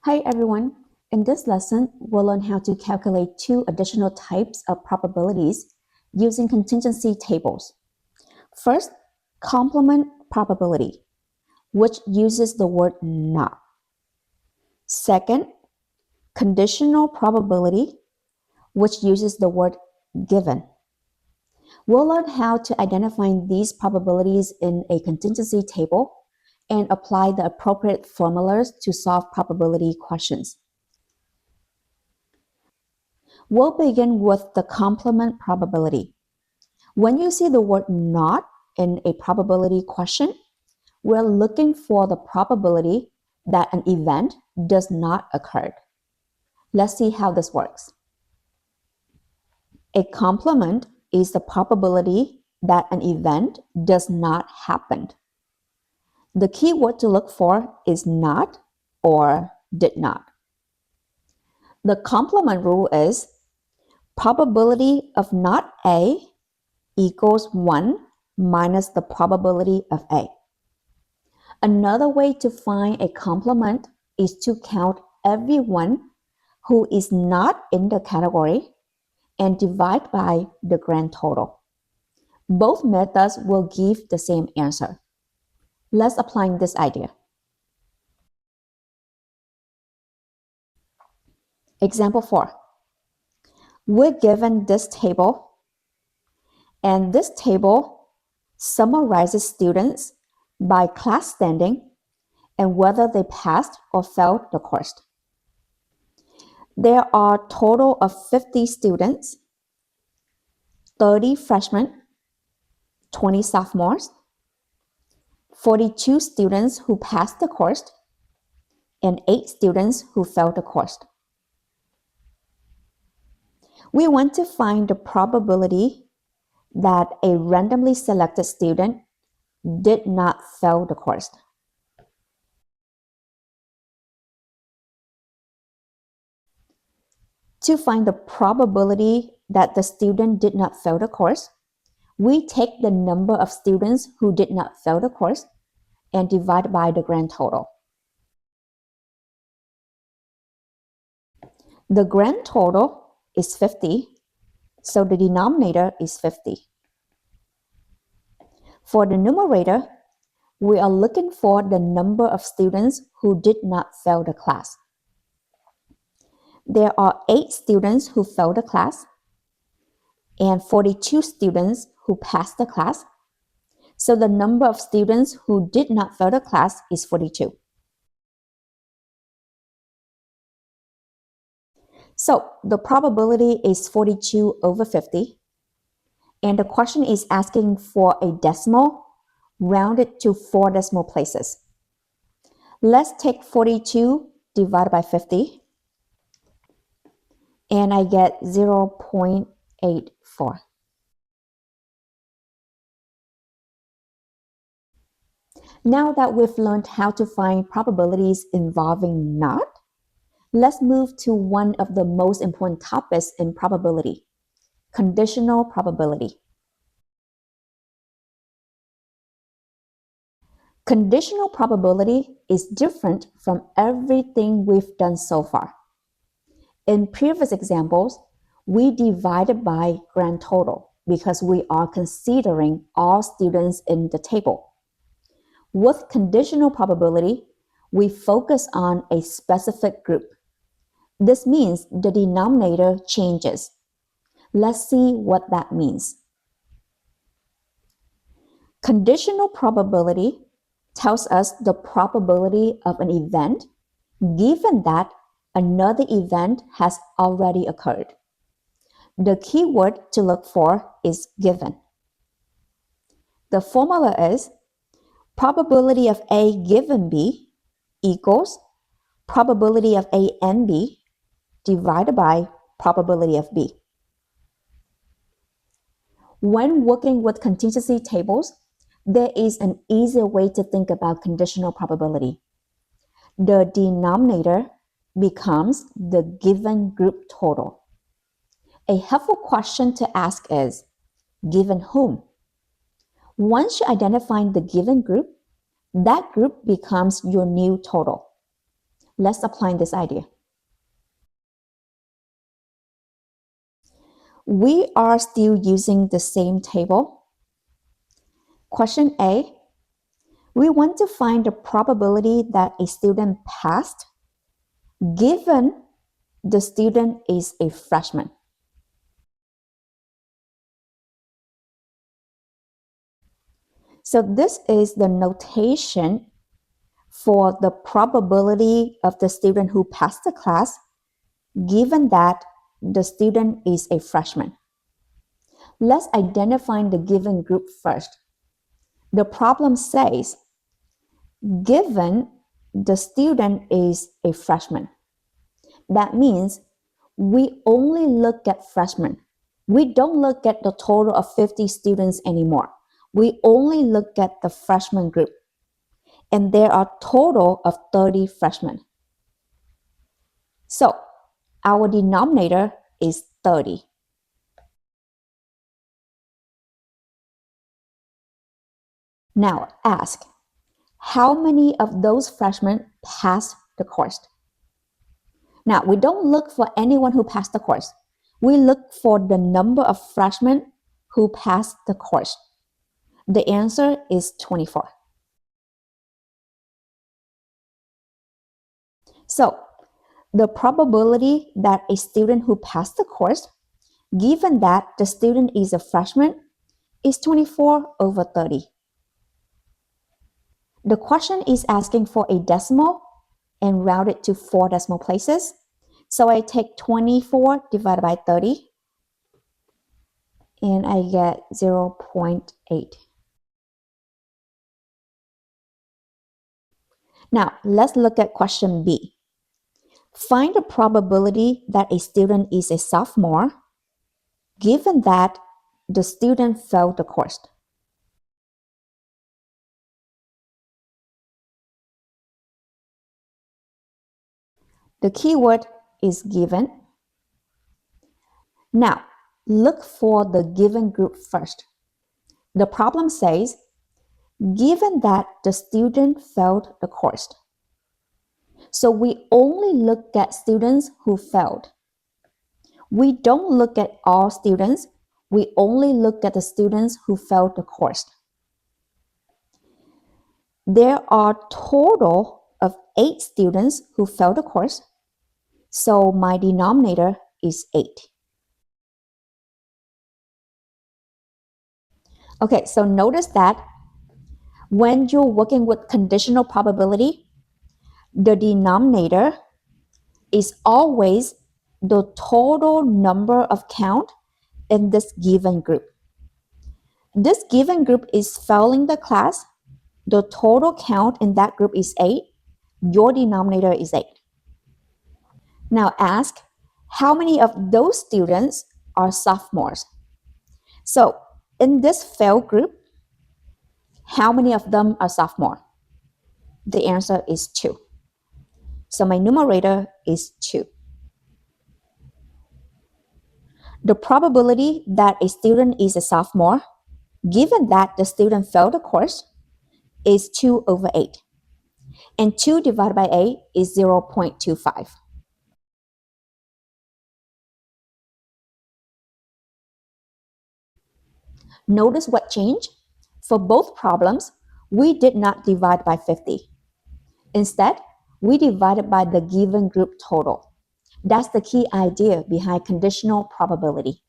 Hi everyone. In this lesson, we'll learn how to calculate two additional types of probabilities using contingency tables. First, complement probability, which uses the word not. Second, conditional probability, which uses the word given. We'll learn how to identify these probabilities in a contingency table and apply the appropriate formulas to solve probability questions. We'll begin with the complement probability. When you see the word not in a probability question, we're looking for the probability that an event does not occur. Let's see how this works. A complement is the probability that an event does not happen. The key word to look for is not or did not. The complement rule is probability of not A equals 1 minus the probability of A. Another way to find a complement is to count everyone who is not in the category and divide by the grand total. Both methods will give the same answer. Let's apply this idea. Example 4. We're given this table, and this table summarizes students by class standing and whether they passed or failed the course. There are a total of 50 students, 30 freshmen, 20 sophomores, 42 students who passed the course, and 8 students who failed the course. We want to find the probability that a randomly selected student did not fail the course. To find the probability that the student did not fail the course, we take the number of students who did not fail the course and divide by the grand total. The grand total is 50, so the denominator is 50. For the numerator, we are looking for the number of students who did not fail the class. There are 8 students who failed the class and 42 students who passed the class. So the number of students who did not fail the class is 42. So the probability is 42 over 50. And the question is asking for a decimal rounded to 4 decimal places. Let's take 42 divided by 50. And I get 0.84. Now that we've learned how to find probabilities involving not, let's move to one of the most important topics in probability, conditional probability. Conditional probability is different from everything we've done so far. In previous examples, we divided by grand total because we are considering all students in the table. With conditional probability, we focus on a specific group. This means the denominator changes. Let's see what that means. Conditional probability tells us the probability of an event given that another event has already occurred. The key word to look for is given. The formula is probability of A given B equals probability of A and B divided by probability of B. When working with contingency tables, there is an easier way to think about conditional probability. The denominator becomes the given group total. A helpful question to ask is, given whom? Once you identify the given group, that group becomes your new total. Let's apply this idea. We are still using the same table. Question A, we want to find the probability that a student passed given the student is a freshman. So this is the notation for the probability of the student who passed the class given that the student is a freshman. Let's identify the given group first. The problem says, given the student is a freshman. That means we only look at freshmen. We don't look at the total of 50 students anymore. We only look at the freshman group. And there are a total of 30 freshmen. So our denominator is 30. Now ask, how many of those freshmen passed the course? Now, we don't look for anyone who passed the course. We look for the number of freshmen who passed the course. The answer is 24. So, the probability that a student who passed the course, given that the student is a freshman, is 24 over 30. The question is asking for a decimal and round it to 4 decimal places. So I take 24 divided by 30 and I get 0.8. Now, let's look at question B. Find the probability that a student is a sophomore given that the student failed the course. The keyword is given. Now, look for the given group first. The problem says, given that the student failed the course. So we only look at students who failed. We don't look at all students. We only look at the students who failed the course. There are a total of 8 students who failed the course. So my denominator is 8. Okay, so notice that when you're working with conditional probability, the denominator is always the total number of count in this given group. This given group is failing the class. The total count in that group is 8. Your denominator is 8. Now ask, how many of those students are sophomores? So in this failed group, how many of them are sophomore? The answer is 2. So my numerator is 2. The probability that a student is a sophomore, given that the student failed the course, is 2 over 8. And 2 divided by 8 is 0.25. Notice what changed? For both problems, we did not divide by 50. Instead, we divided by the given group total. That's the key idea behind conditional probability.